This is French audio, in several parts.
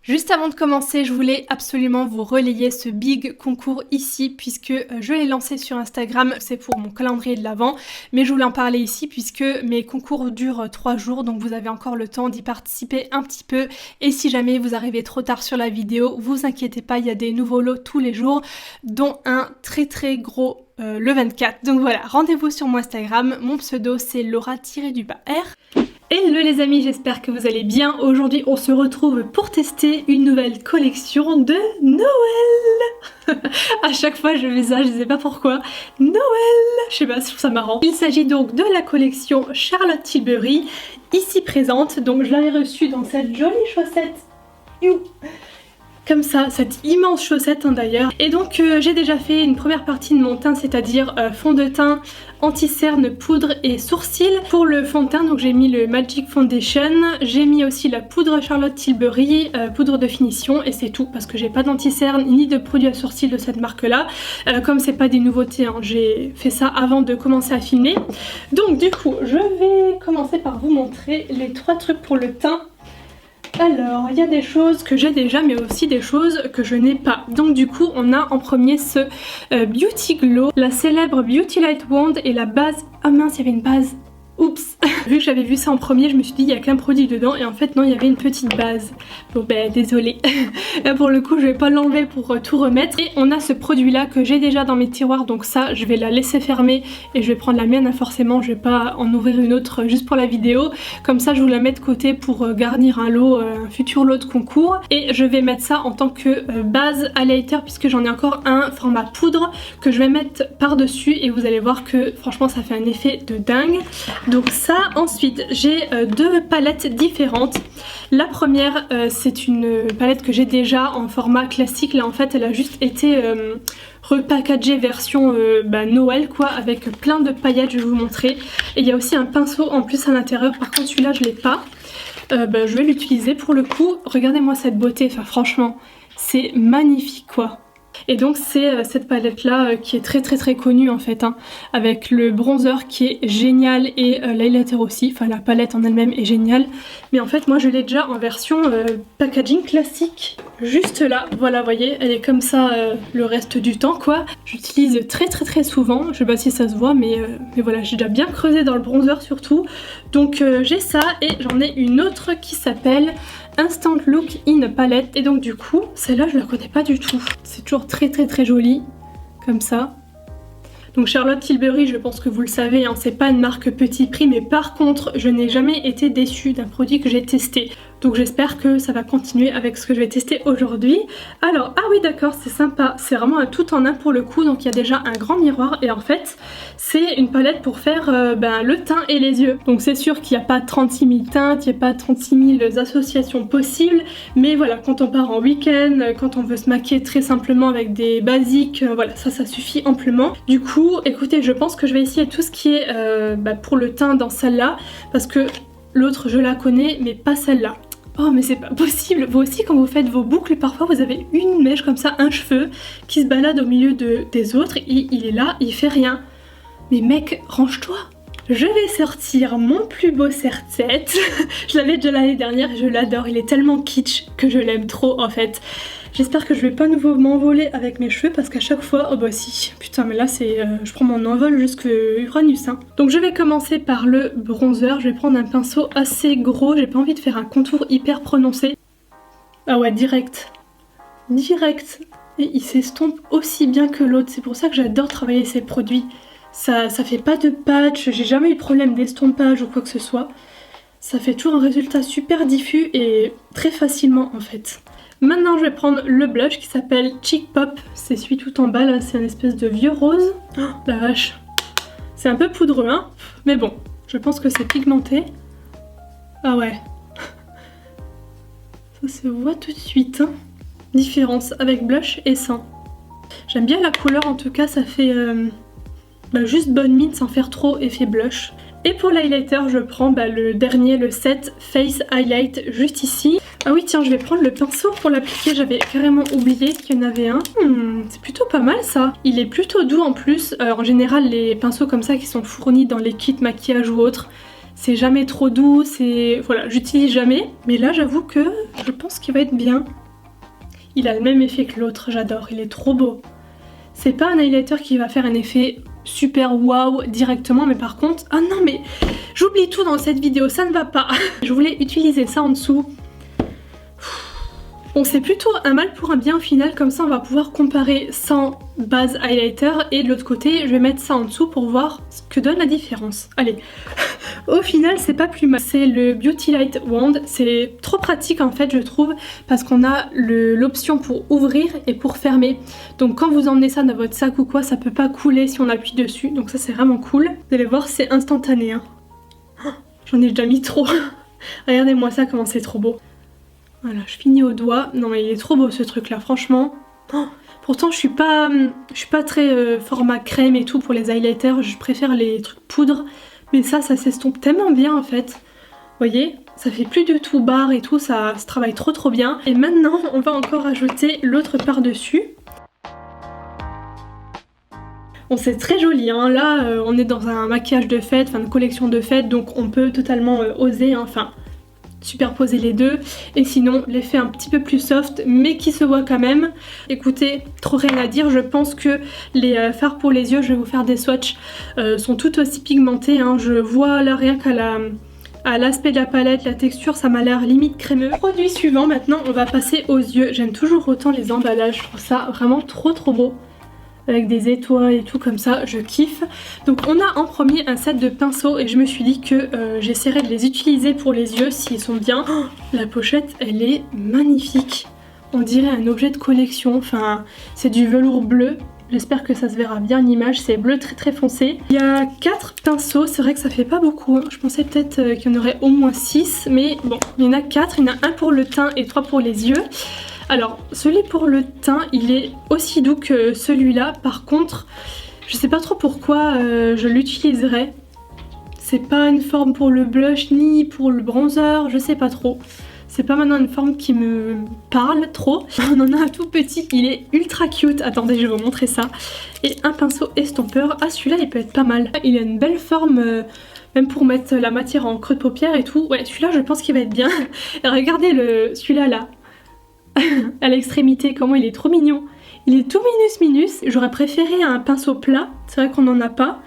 Juste avant de commencer, je voulais absolument vous relayer ce big concours ici puisque je l'ai lancé sur Instagram, c'est pour mon calendrier de l'Avent, mais je voulais en parler ici puisque mes concours durent 3 jours, donc vous avez encore le temps d'y participer un petit peu, et si jamais vous arrivez trop tard sur la vidéo, vous inquiétez pas, il y a des nouveaux lots tous les jours, dont un très gros le 24. Donc voilà, rendez-vous sur mon Instagram, mon pseudo c'est Laura-R. Hello les amis, j'espère que vous allez bien. Aujourd'hui on se retrouve pour tester une nouvelle collection de Noël. À chaque fois je fais ça, je sais pas pourquoi. Noël, je sais pas, je trouve ça marrant. Il s'agit donc de la collection Charlotte Tilbury, ici présente. Donc je l'avais reçue dans cette jolie chaussette. Comme ça, cette immense chaussette d'ailleurs. Et donc j'ai déjà fait une première partie de mon teint, c'est-à-dire fond de teint, anti-cerne, poudre et sourcils. Pour le fond de teint, donc j'ai mis le Magic Foundation, j'ai mis aussi la poudre Charlotte Tilbury, poudre de finition, et c'est tout parce que j'ai pas d'anti-cerne ni de produit à sourcils de cette marque là. Comme c'est pas des nouveautés, hein, j'ai fait ça avant de commencer à filmer. Donc du coup, je vais commencer par vous montrer les 3 trucs pour le teint. Alors, il y a des choses que j'ai déjà, mais aussi des choses que je n'ai pas. Donc du coup, on a en premier ce Beauty Glow, la célèbre Beauty Light Wand et la base... Ah mince, il y avait une base. Oups. Vu que j'avais vu ça en premier, je me suis dit il y a qu'un produit dedans, et en fait non, il y avait une petite base. Bon ben désolée. Là pour le coup je vais pas l'enlever pour tout remettre. Et on a ce produit là que j'ai déjà dans mes tiroirs, donc ça je vais la laisser fermer et je vais prendre la mienne. Forcément je vais pas en ouvrir une autre juste pour la vidéo. Comme ça je vous la mets de côté pour garnir un lot, un futur lot de concours. Et je vais mettre ça en tant que base highlighter puisque j'en ai encore un format poudre que je vais mettre par dessus, et vous allez voir que franchement ça fait un effet de dingue. Donc ça, ensuite j'ai 2 palettes différentes. La première c'est une palette que j'ai déjà en format classique. Là en fait elle a juste été repackagée version Noël quoi, avec plein de paillettes, je vais vous montrer. Et il y a aussi un pinceau en plus à l'intérieur, par contre celui-là je l'ai pas. Je vais l'utiliser pour le coup. Regardez-moi cette beauté, enfin franchement c'est magnifique quoi. Et donc c'est cette palette là qui est très connue en fait, hein, avec le bronzer qui est génial et l'highlighter aussi, enfin la palette en elle-même est géniale. Mais en fait moi je l'ai déjà en version packaging classique, juste là, voilà vous voyez, elle est comme ça le reste du temps quoi. J'utilise très souvent, je sais pas si ça se voit mais voilà, j'ai déjà bien creusé dans le bronzer surtout. Donc j'ai ça, et j'en ai une autre qui s'appelle Instant Look in Palette, et donc du coup celle-là je la connais pas du tout. C'est toujours très joli comme ça. Donc Charlotte Tilbury, je pense que vous le savez, hein, c'est pas une marque petit prix, mais par contre je n'ai jamais été déçue d'un produit que j'ai testé. Donc j'espère que ça va continuer avec ce que je vais tester aujourd'hui. Alors, ah oui d'accord, c'est sympa, c'est vraiment un tout en un pour le coup. Donc il y a déjà un grand miroir, et en fait c'est une palette pour faire le teint et les yeux. Donc c'est sûr qu'il n'y a pas 36 000 teintes, il n'y a pas 36 000 associations possibles, mais voilà, quand on part en week-end, quand on veut se maquiller très simplement avec des basiques, voilà, ça suffit amplement. Du coup, écoutez, je pense que je vais essayer tout ce qui est pour le teint dans celle-là, parce que l'autre je la connais, mais pas celle-là. Oh mais c'est pas possible. Vous aussi quand vous faites vos boucles, parfois vous avez une mèche comme ça, un cheveu qui se balade au milieu des autres, et il est là, il fait rien. Mais mec, range-toi. Je vais sortir mon plus beau serre-tête. Je l'avais déjà l'année dernière et je l'adore, il est tellement kitsch que je l'aime trop en fait. J'espère que je vais pas nouveau m'envoler avec mes cheveux, parce qu'à chaque fois, oh bah si, putain mais là c'est, je prends mon envol jusque Uranus hein. Donc je vais commencer par le bronzer, je vais prendre un pinceau assez gros, j'ai pas envie de faire un contour hyper prononcé. Ah ouais, direct, et il s'estompe aussi bien que l'autre, c'est pour ça que j'adore travailler ces produits. Ça fait pas de patch, j'ai jamais eu de problème d'estompage ou quoi que ce soit. Ça fait toujours un résultat super diffus et très facilement en fait. Maintenant je vais prendre le blush qui s'appelle Cheek Pop, c'est celui tout en bas là, c'est un espèce de vieux rose. Oh, la vache, c'est un peu poudreux hein, mais bon, je pense que c'est pigmenté. Ah ouais, ça se voit tout de suite, hein. Différence avec blush et sans. J'aime bien la couleur en tout cas, ça fait juste bonne mine sans faire trop effet blush. Et pour l'highlighter je prends le dernier, le set Face Highlight juste ici. Ah oui tiens, je vais prendre le pinceau pour l'appliquer, j'avais carrément oublié qu'il y en avait un. C'est plutôt pas mal ça. Il est plutôt doux en plus. En général les pinceaux comme ça qui sont fournis dans les kits maquillage ou autres, c'est jamais trop doux, c'est... Voilà, j'utilise jamais. Mais là j'avoue que je pense qu'il va être bien. Il a le même effet que l'autre, j'adore, il est trop beau. C'est pas un highlighter qui va faire un effet super waouh directement, mais par contre... Ah non mais j'oublie tout dans cette vidéo, ça ne va pas. Je voulais utiliser ça en dessous. Bon, c'est plutôt un mal pour un bien au final, comme ça on va pouvoir comparer sans base highlighter et de l'autre côté je vais mettre ça en dessous pour voir ce que donne la différence. Allez, au final c'est pas plus mal, c'est le Beauty Light Wand, c'est trop pratique en fait je trouve parce qu'on a l'option pour ouvrir et pour fermer. Donc quand vous emmenez ça dans votre sac ou quoi, ça peut pas couler si on appuie dessus, donc ça c'est vraiment cool. Vous allez voir c'est instantané hein. J'en ai déjà mis trop. Regardez-moi ça comment c'est trop beau. Voilà, je finis au doigt. Non mais il est trop beau ce truc là, franchement. Oh, pourtant je suis pas très format crème et tout pour les highlighters, je préfère les trucs poudre. Mais ça s'estompe tellement bien en fait. Vous voyez, ça fait plus du tout barre et tout, ça se travaille trop bien. Et maintenant on va encore ajouter l'autre par-dessus. Bon c'est très joli hein, là on est dans un maquillage de fête, enfin une collection de fête, donc on peut totalement oser, hein, enfin... superposer les deux, et sinon l'effet un petit peu plus soft mais qui se voit quand même. Écoutez, trop rien à dire, je pense que les fards pour les yeux, je vais vous faire des swatchs, sont tout aussi pigmentés hein. Je vois là rien qu'à l'aspect de la palette, la texture, ça m'a l'air limite crémeux. Produit suivant, maintenant on va passer aux yeux. J'aime toujours autant les emballages, je trouve ça vraiment trop beau. Avec des étoiles et tout comme ça, je kiffe. Donc on a en premier un set de pinceaux et je me suis dit que j'essaierai de les utiliser pour les yeux s'ils sont bien. Oh, la pochette elle est magnifique. On dirait un objet de collection, enfin c'est du velours bleu. J'espère que ça se verra bien en image, c'est bleu très foncé. Il y a 4 pinceaux, c'est vrai que ça fait pas beaucoup, hein. Je pensais peut-être qu'il y en aurait au moins 6, mais bon, il y en a 4, il y en a un pour le teint et 3 pour les yeux. Alors, celui pour le teint, il est aussi doux que celui-là. Par contre, je sais pas trop pourquoi je l'utiliserai. C'est pas une forme pour le blush ni pour le bronzer, je sais pas trop. C'est pas maintenant une forme qui me parle trop. On en a un tout petit, il est ultra cute. Attendez, je vais vous montrer ça. Et un pinceau estompeur. Ah, celui-là, il peut être pas mal. Il a une belle forme... même pour mettre la matière en creux de paupière et tout. Ouais, celui-là, je pense qu'il va être bien. Et regardez celui-là, là. À l'extrémité, comment il est trop mignon. Il est tout minus. J'aurais préféré un pinceau plat, c'est vrai qu'on n'en a pas,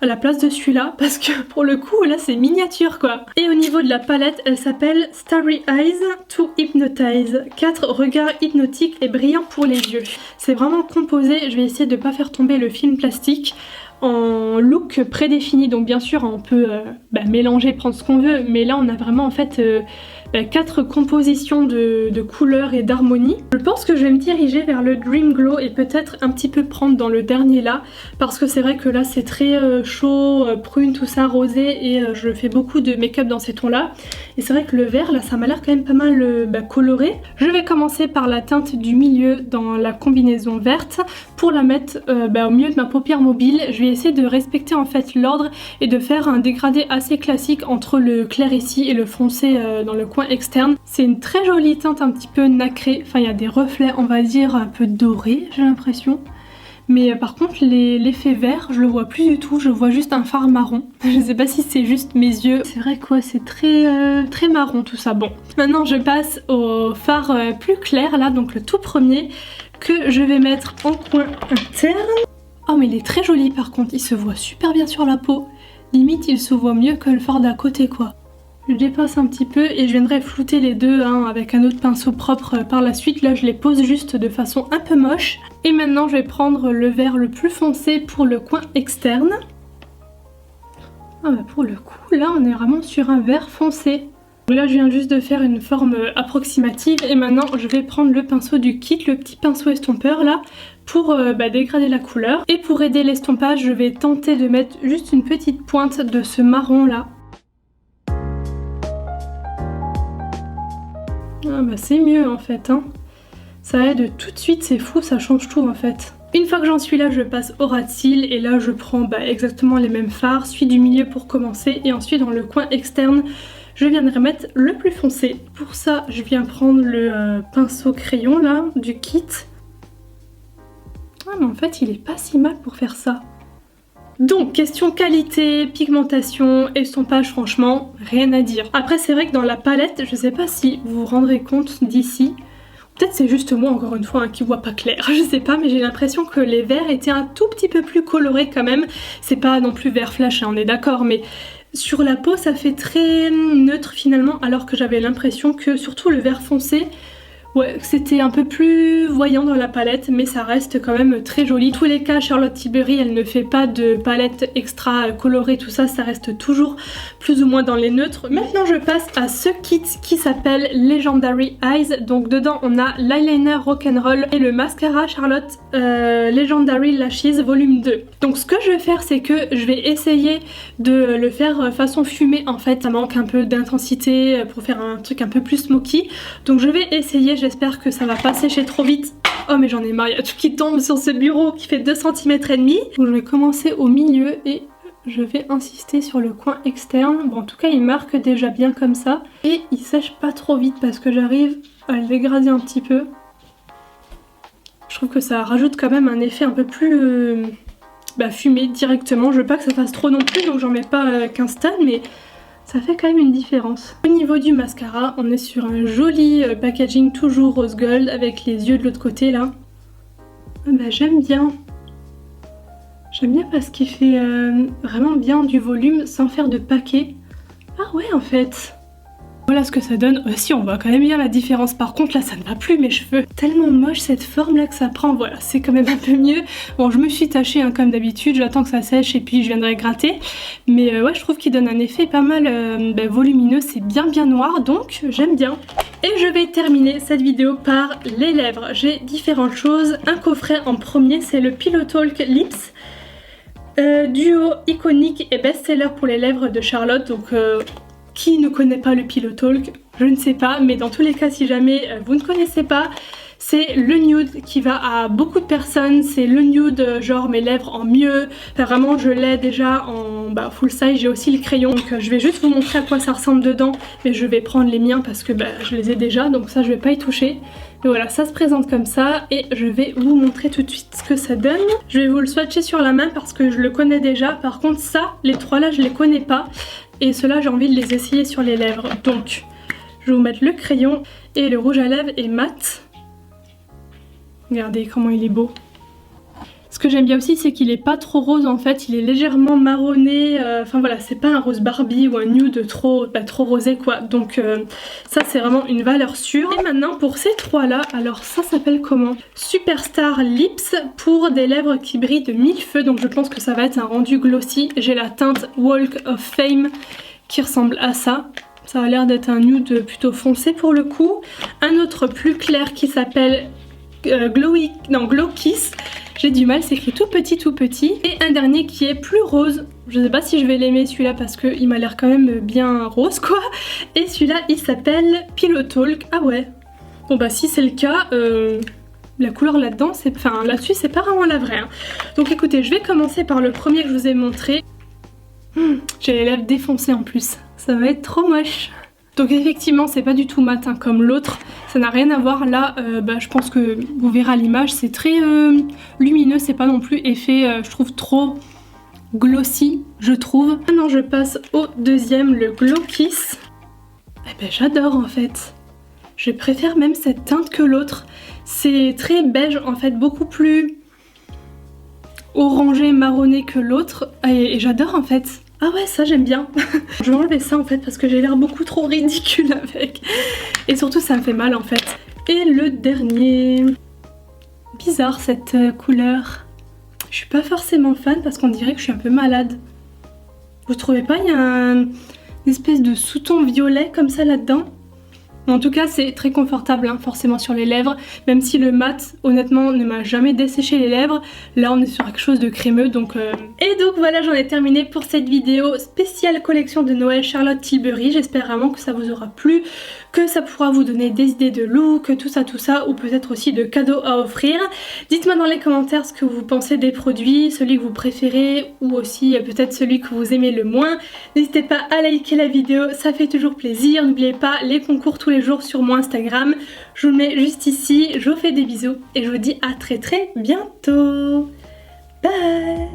à la place de celui-là, parce que pour le coup là c'est miniature quoi. Et au niveau de la palette, elle s'appelle Starry Eyes to Hypnotize. 4 regards hypnotiques et brillants pour les yeux. C'est vraiment composé, je vais essayer de ne pas faire tomber le film plastique, en look prédéfini. Donc bien sûr on peut mélanger, prendre ce qu'on veut, mais là on a vraiment en fait 4 compositions de couleurs et d'harmonie. Je pense que je vais me diriger vers le Dream Glow et peut-être un petit peu prendre dans le dernier là, parce que c'est vrai que là c'est très chaud, prune, tout ça, rosé, et je fais beaucoup de make-up dans ces tons là. Et c'est vrai que le vert là ça m'a l'air quand même pas mal coloré. Je vais commencer par la teinte du milieu dans la combinaison verte pour la mettre au milieu de ma paupière mobile. Je vais essayer de respecter en fait l'ordre et de faire un dégradé assez classique entre le clair ici et le foncé dans le coin externe. C'est une très jolie teinte un petit peu nacrée, enfin il y a des reflets on va dire un peu dorés j'ai l'impression. Mais par contre l'effet vert je le vois plus du tout, je vois juste un fard marron. Je sais pas si c'est juste mes yeux. C'est vrai quoi, c'est très marron tout ça. Bon, maintenant je passe au fard plus clair là, donc le tout premier que je vais mettre en coin interne. Oh mais il est très joli par contre, il se voit super bien sur la peau. Limite il se voit mieux que le fard d'à côté quoi. Je dépasse un petit peu et je viendrai flouter les deux avec un autre pinceau propre par la suite. Là je les pose juste de façon un peu moche. Et maintenant je vais prendre le vert le plus foncé pour le coin externe. Ah bah pour le coup là on est vraiment sur un vert foncé. Là je viens juste de faire une forme approximative et maintenant je vais prendre le pinceau du kit, le petit pinceau estompeur là, pour dégrader la couleur. Et pour aider l'estompage je vais tenter de mettre juste une petite pointe de ce marron là. Ah bah c'est mieux en fait hein. Ça aide tout de suite, c'est fou, ça change tout en fait. Une fois que j'en suis là, je passe au ras de cils et là je prends exactement les mêmes fards, celui du milieu pour commencer et ensuite dans le coin externe je viendrai mettre le plus foncé. Pour ça, je viens prendre le pinceau crayon là, du kit. Ah mais en fait, il est pas si mal pour faire ça. Donc, question qualité, pigmentation, estompage, franchement, rien à dire. Après, c'est vrai que dans la palette, je sais pas si vous vous rendrez compte d'ici. Peut-être c'est juste moi, encore une fois, hein, qui voit pas clair, je sais pas, mais j'ai l'impression que les verts étaient un tout petit peu plus colorés quand même. C'est pas non plus vert flash, hein, on est d'accord, mais sur la peau, ça fait très neutre finalement, alors que j'avais l'impression que surtout le vert foncé, ouais, c'était un peu plus voyant dans la palette, mais ça reste quand même très joli. Dans tous les cas, Charlotte Tilbury, elle ne fait pas de palette extra colorée, tout ça, ça reste toujours plus ou moins dans les neutres. Maintenant, je passe à ce kit qui s'appelle Legendary Eyes. Donc dedans, on a l'eyeliner Rock'n'Roll et le mascara Charlotte Legendary Lashes volume 2. Donc ce que je vais faire, c'est que je vais essayer de le faire façon fumée. En fait, ça manque un peu d'intensité pour faire un truc un peu plus smoky. Donc je vais essayer. J'espère que ça va pas sécher trop vite. Oh mais j'en ai marre, il y a tout qui tombe sur ce bureau qui fait 2 cm et demi. Donc je vais commencer au milieu et je vais insister sur le coin externe. Bon en tout cas il marque déjà bien comme ça. Et il sèche pas trop vite parce que j'arrive à le dégrader un petit peu. Je trouve que ça rajoute quand même un effet un peu plus fumé directement. Je veux pas que ça fasse trop non plus donc j'en mets pas qu'un stade mais... ça fait quand même une différence. Au niveau du mascara, on est sur un joli packaging toujours rose gold avec les yeux de l'autre côté là. Bah, j'aime bien. J'aime bien parce qu'il fait vraiment bien du volume sans faire de paquet. Ah ouais en fait. Voilà ce que ça donne. Si on voit quand même bien la différence. Par contre là ça ne va plus mes cheveux. Tellement moche cette forme là que ça prend. Voilà c'est quand même un peu mieux. Bon je me suis tachée hein, comme d'habitude. J'attends que ça sèche et puis je viendrai gratter. Mais ouais je trouve qu'il donne un effet pas mal volumineux. C'est bien noir donc j'aime bien. Et je vais terminer cette vidéo par les lèvres. J'ai différentes choses. Un coffret en premier c'est le Pillow Talk Lips. Duo iconique et best-seller pour les lèvres de Charlotte. Donc qui ne connaît pas le Pillow Talk? Je ne sais pas, mais dans tous les cas, si jamais vous ne connaissez pas, c'est le nude qui va à beaucoup de personnes. C'est le nude, genre mes lèvres en mieux. Enfin, vraiment, je l'ai déjà en full size. J'ai aussi le crayon. Donc, je vais juste vous montrer à quoi ça ressemble dedans. Mais je vais prendre les miens parce que je les ai déjà. Donc ça, je vais pas y toucher. Mais voilà, ça se présente comme ça. Et je vais vous montrer tout de suite ce que ça donne. Je vais vous le swatcher sur la main parce que je le connais déjà. Par contre, ça, les trois là, je les connais pas. Et ceux-là, j'ai envie de les essayer sur les lèvres. Donc, je vais vous mettre le crayon et le rouge à lèvres est mat. Regardez comment il est beau. Ce que j'aime bien aussi, c'est qu'il est pas trop rose en fait. Il est légèrement marronné. Enfin voilà, c'est pas un rose Barbie ou un nude trop rosé quoi. Donc ça, c'est vraiment une valeur sûre. Et maintenant, pour ces trois-là, alors ça s'appelle comment? Superstar Lips pour des lèvres qui brillent de 1000 feux. Donc je pense que ça va être un rendu glossy. J'ai la teinte Walk of Fame qui ressemble à ça. Ça a l'air d'être un nude plutôt foncé pour le coup. Un autre plus clair qui s'appelle Glow Kiss. J'ai du mal, c'est écrit tout petit. Et un dernier qui est plus rose. Je sais pas si je vais l'aimer celui-là parce qu'il m'a l'air quand même bien rose quoi. Et celui-là il s'appelle Pillow Talk. Ah ouais. Bon bah si c'est le cas, la couleur là-dedans, là-dessus c'est pas vraiment la vraie. Hein. Donc écoutez, je vais commencer par le premier que je vous ai montré. J'ai les lèvres défoncées en plus. Ça va être trop moche. Donc effectivement c'est pas du tout mat hein, comme l'autre, ça n'a rien à voir. Là je pense que vous verrez à l'image, c'est très lumineux, c'est pas non plus effet je trouve trop glossy je trouve. Maintenant je passe au deuxième, le Glow Kiss. J'adore en fait, je préfère même cette teinte que l'autre. C'est très beige en fait, beaucoup plus orangé marronné que l'autre et j'adore en fait. Ah ouais, ça j'aime bien. Je vais enlever ça en fait parce que j'ai l'air beaucoup trop ridicule avec. Et surtout ça me fait mal en fait. Et le dernier. Bizarre cette couleur. Je suis pas forcément fan parce qu'on dirait que je suis un peu malade. Vous trouvez pas? Il y a une espèce de sous-ton violet comme ça là-dedans. En tout cas c'est très confortable hein, forcément sur les lèvres, même si le mat honnêtement ne m'a jamais desséché les lèvres. Là on est sur quelque chose de crémeux donc... Et donc voilà, j'en ai terminé pour cette vidéo spéciale collection de Noël Charlotte Tilbury. J'espère vraiment que ça vous aura plu, que ça pourra vous donner des idées de look, tout ça, ou peut-être aussi de cadeaux à offrir. Dites-moi dans les commentaires ce que vous pensez des produits, celui que vous préférez ou aussi peut-être celui que vous aimez le moins. N'hésitez pas à liker la vidéo, ça fait toujours plaisir. N'oubliez pas les concours tous les jours sur mon Instagram. Je vous le mets juste ici, je vous fais des bisous et je vous dis à très bientôt. Bye.